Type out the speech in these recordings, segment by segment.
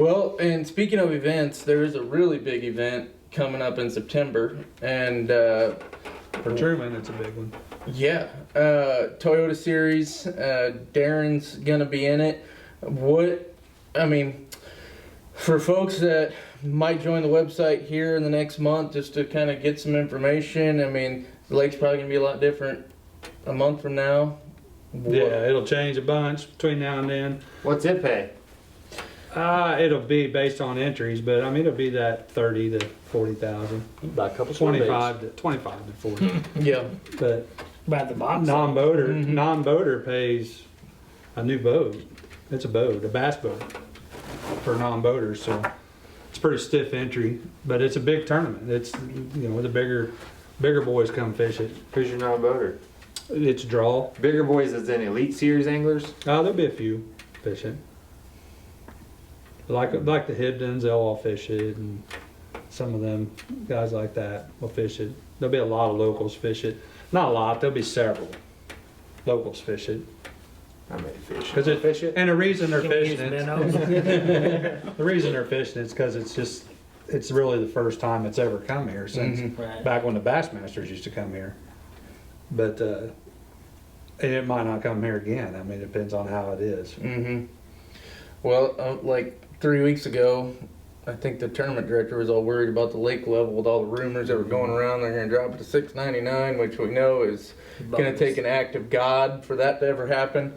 Well, and speaking of events, there is a really big event coming up in September, and For Truman, it's a big one. yeah, Toyota Series. Darin's gonna be in it. For folks that might join the website here in the next month just to kind of get some information, the lake's probably gonna be a lot different a month from now. Yeah, it'll change a bunch between now and then. What's it pay? It'll be based on entries, but it'll be that 30 to 40,000, Buy a couple swim 25 to 40. Yeah. But By the box. non-boater pays a new boat. It's a bass boat for non-boaters, so it's pretty stiff entry, but it's a big tournament. It's the bigger boys come fish it. Who's your non-boater? It's a draw. Bigger boys as in Elite Series anglers? There'll be a few fishing. Like the Hibdons, they'll all fish it, and some of them guys like that will fish it. There'll be a lot of locals fish it. Not a lot. There'll be several locals fish it. I may fish. Cause fish it. And the reason they're Can we use fishing it, minnows? the reason they're fishing it's because it's really the first time it's ever come here since Right. back when the Bassmasters used to come here. But and it might not come here again. It depends on how it is. Mm-hmm. Well, like 3 weeks ago, I think the tournament director was all worried about the lake level with all the rumors that were going around. They're going to drop it to 699, which we know is going to take an act of God for that to ever happen.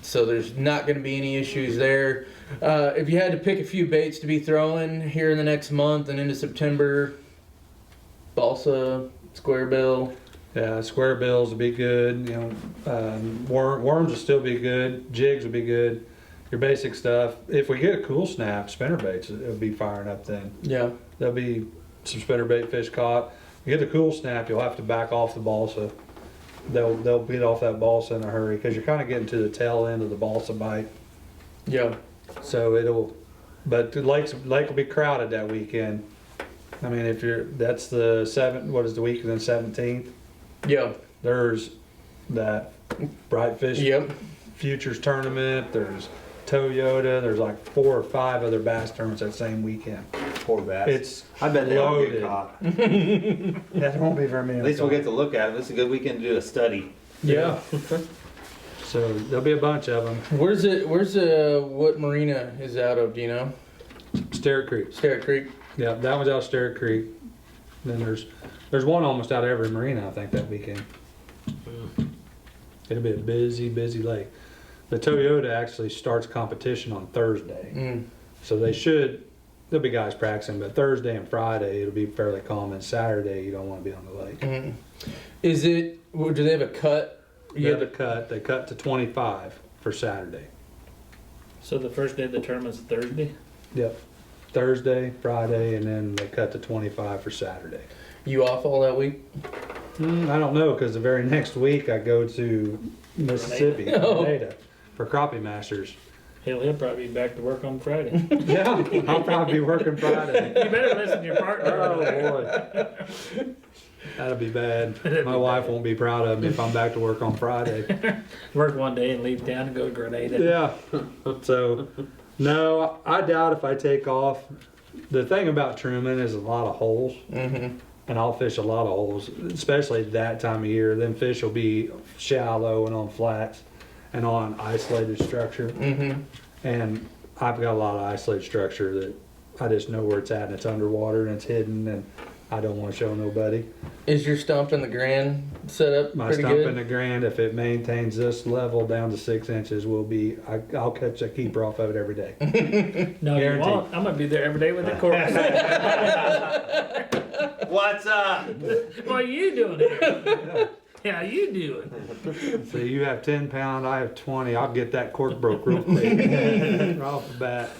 So there's not going to be any issues there. If you had to pick a few baits to be throwing here in the next month and into September, balsa, square bill. Yeah, square bills will be good. Worms will still be good. Jigs will be good. Your basic stuff. If we get a cool snap, spinnerbaits, it'll be firing up then. Yeah. There'll be some spinnerbait fish caught. You get the cool snap, you'll have to back off the balsa. They'll get off that balsa in a hurry because you're kind of getting to the tail end of the balsa bite. Yeah. So but the lake will be crowded that weekend. That's the 7th. What is the week of the 17th? Yeah. There's that Bright Fish Yep. Futures tournament. There's Toyota. There's like 4 or 5 other bass tournaments that same weekend. Poor bass. It's I bet they'll loaded. get caught. Yeah, there won't be very many. At least we'll get to look at them. This is a good weekend to do a study. Yeah. So there'll be a bunch of them. Where's what marina is out of, do you know? Sterrett Creek. Sterrett Creek. Yeah, that one's out of Sterrett Creek. Then there's one almost out of every marina, I think, that weekend. It'll be a busy lake. The Toyota actually starts competition on Thursday. So there'll be guys practicing, but Thursday and Friday it'll be fairly calm, and Saturday you don't want to be on the lake. Do they have a cut? They have a cut. They cut to 25 for Saturday. So the first day of the tournament's Thursday? Yep. Thursday, Friday, and then they cut to 25 for Saturday. You off all that week? I don't know, because the very next week I go to Mississippi, Grenada, for Crappie Masters. He'll probably be back to work on Friday. Yeah, I'll probably be working Friday. You better listen to your partner. Oh boy, that'll be bad. My wife won't be proud of me if I'm back to work on Friday. Work one day and leave town and go to Grenada. Yeah. So, no, I doubt if I take off. The thing about Truman is a lot of holes. And I'll fish a lot of holes, especially that time of year. Them fish will be shallow and on flats and on isolated structure. And I've got a lot of isolated structure that I just know where it's at, and it's underwater and it's hidden, and I don't want to show nobody. Is your stump in the Grand set up My pretty stump good? in the Grand, if it maintains this level down to 6 inches, I'll catch a keeper off of it every day. No, Guaranteed. you won't. I'm going to be there every day with the course. What's up? What are you doing here? How you doing? So you have 10 pound, I have 20. I'll get that cork broke real quick. Right off the bat.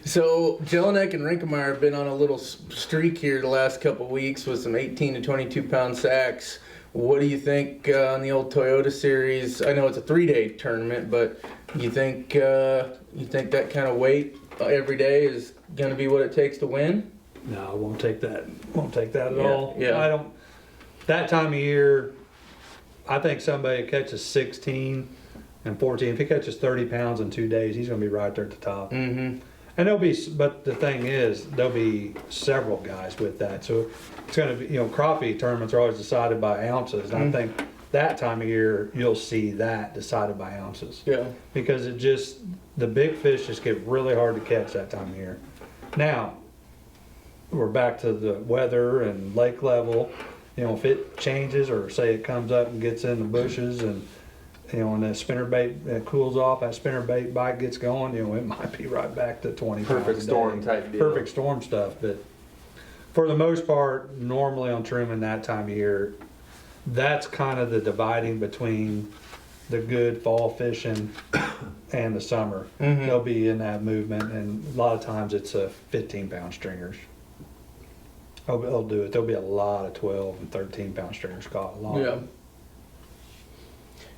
So Jelinek and Rinkemeyer have been on a little streak here the last couple of weeks with some 18 to 22 pound sacks. What do you think on the old Toyota series? I know it's a 3-day tournament, but you think that kind of weight every day is going to be what it takes to win? No, I won't take that. Won't take that at all. Yeah. I don't. That time of year, I think somebody catches 16 And 14, if he catches 30 pounds in 2 days, he's gonna be right there at the top. Mm-hmm. And but the thing is, there'll be several guys with that. So it's gonna be, crappie tournaments are always decided by ounces. And I think that time of year, you'll see that decided by ounces. Yeah. Because the big fish just get really hard to catch that time of year. Now, we're back to the weather and lake level. If it changes, or say it comes up and gets in the bushes, and and that spinnerbait cools off, that spinnerbait bite gets going, it might be right back to 20 Perfect pounds a storm day. type deal. Perfect storm stuff. But for the most part, normally on Truman that time of year, that's kind of the dividing between the good fall fishing and the summer. Mhm. They'll be in that movement, and a lot of times it's a 15-pound stringers. They'll do it. There'll be a lot of 12 and 13-pound stringers caught. A lot. Yeah.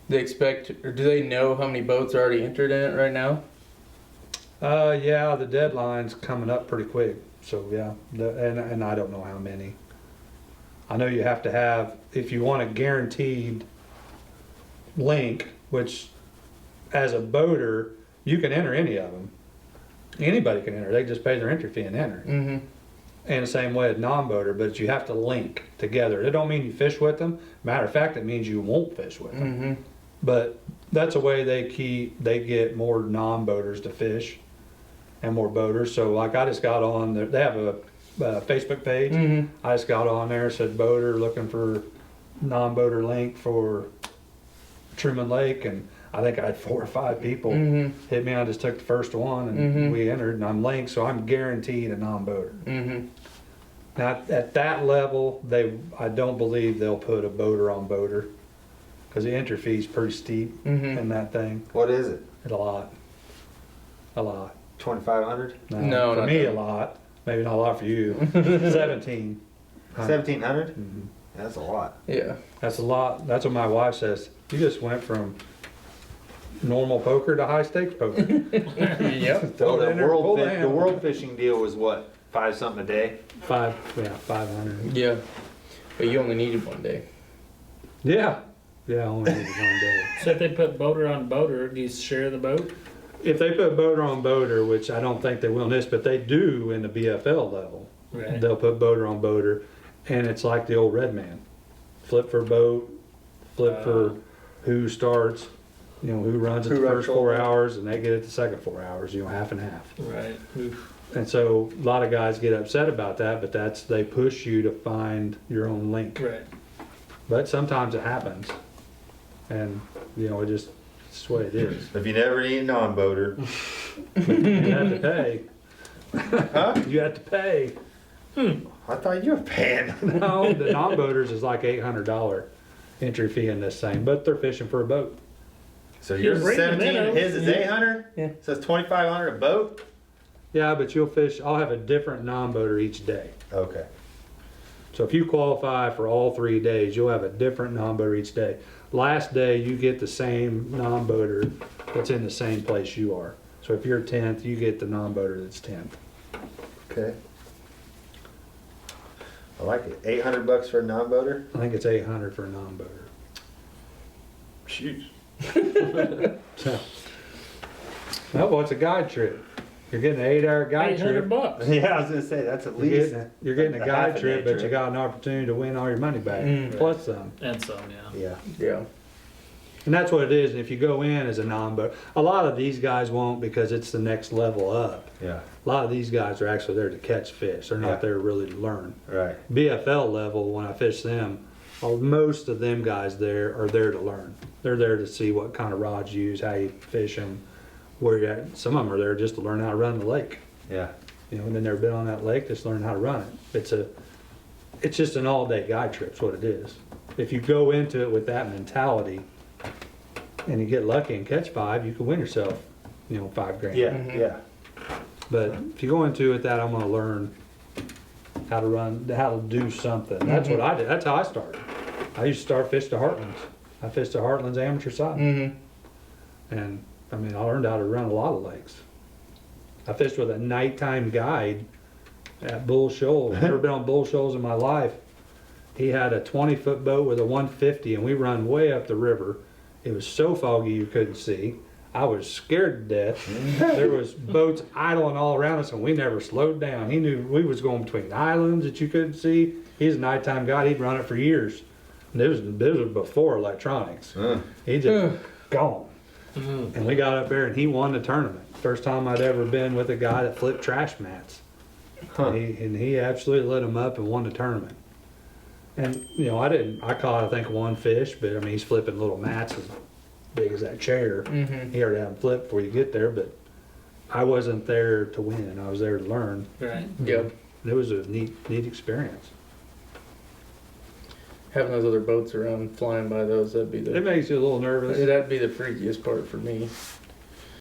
They expect, or do they know how many boats are already entered in it right now? Yeah, the deadline's coming up pretty quick. So yeah, and I don't know how many. I know you have to have, if you want a guaranteed link, which as a boater, you can enter any of them. Anybody can enter. They just pay their entry fee and enter. Mm-hmm. And the same way as non-boater, but you have to link together. It don't mean you fish with them. Matter of fact, it means you won't fish with them. Mm-hmm. But that's a way they get more non-boaters to fish and more boaters. So like I just got on there, they have a Facebook page. Mm-hmm. I just got on there, said boater looking for non-boater link for Truman Lake, and I think I had 4 or 5 people Mm-hmm. hit me. I just took the first one, and Mhm. we entered, and I'm linked, so I'm guaranteed a non-boater. Mm-hmm. Now at that level, I don't believe they'll put a boater on boater, because the entry fee's pretty steep Mm-hmm. in that thing. What is it? It's a lot. A lot. 2,500? No, for not me that. a lot. Maybe not a lot for you. 17. 1,700? Mhm. That's a lot. Yeah. That's a lot. That's what my wife says. You just went from normal poker to high stakes poker. Yep. Well, the Pull the the handle. world fishing deal was what? 5 something a day? 500. Yeah. But you only needed one day. Yeah. Yeah, I only needed one day. So if they put boater on boater, do you share the boat? If they put boater on boater, which I don't think they will in this, but they do in the BFL level, Right. they'll put boater on boater, and it's like the old red man. Flip for boat, flip for who starts, who runs it Who the runs first 4 full. hours, and they get it the second 4 hours, half and half. Right. Oof. And so a lot of guys get upset about that, but they push you to find your own link. Right. But sometimes it happens, and it's just the way it is. If you never need a non-boater. You have to pay. Huh? You have to pay. I thought you were paying. No, the non-boaters is like $800 entry fee in this thing, but they're fishing for a boat. So yours is bring the 17 and minnows. his is 800? Yeah. So it's 2,500 a boat? Yeah, but you'll fish. I'll have a different non-boater each day. Okay. So if you qualify for all 3 days, you'll have a different non-boater each day. Last day, you get the same non-boater that's in the same place you are. So if you're 10th, you get the non-boater that's 10th. Okay. I like it. 800 bucks for a non-boater? I think it's 800 for a non-boater. Shoot. So, well, it's a guide trip. You're getting an 8-hour guide trip. $800. Yeah, I was gonna say that's at least. You're getting a a guide half a trip, day but you trip. got an opportunity to win all your money back, Mm. plus some. And some, yeah. Yeah. Yeah. And that's what it is. And if you go in as a non-boater, a lot of these guys won't, because it's the next level up. Yeah. A lot of these guys are actually there to catch fish. They're not Yeah. there really to learn. Right. BFL level, when I fish them, most of them guys there are there to learn. They're there to see what kind of rods you use, how you fish them, where you're at. Some of them are there just to learn how to run the lake. Yeah. And they've never been on that lake, just learn how to run it. It's just an all-day guide trip, is what it is. If you go into it with that mentality and you get lucky and catch 5, you can win yourself, $5,000. Yeah. Mhm. Yeah. But if you go into it that I'm going to learn how to run, how to do something. That's what I did. That's how I started. I used to start fish the Heartlands. I fished the Heartlands amateur side. Mm-hmm. And I learned how to run a lot of lakes. I fished with a nighttime guide at Bull Shoals. Never been on Bull Shoals in my life. He had a 20-foot boat with a 150, and we run way up the river. It was so foggy you couldn't see. I was scared to death. There was boats idling all around us, and we never slowed down. He knew we was going between islands that you couldn't see. He's a nighttime guy. He'd run it for years. And this was before electronics. He just gone. And we got up there, and he won the tournament. First time I'd ever been with a guy that flipped trash mats. And he absolutely lit him up and won the tournament. And you know, I caught I think one fish, but I mean he's flipping little mats as big as that chair. He already had them flipped before you get there, but I wasn't there to win. I was there to learn. Right. Yep. It was a neat experience. Having those other boats around, flying by those, that'd be It makes you a little nervous. that'd be the freakiest part for me.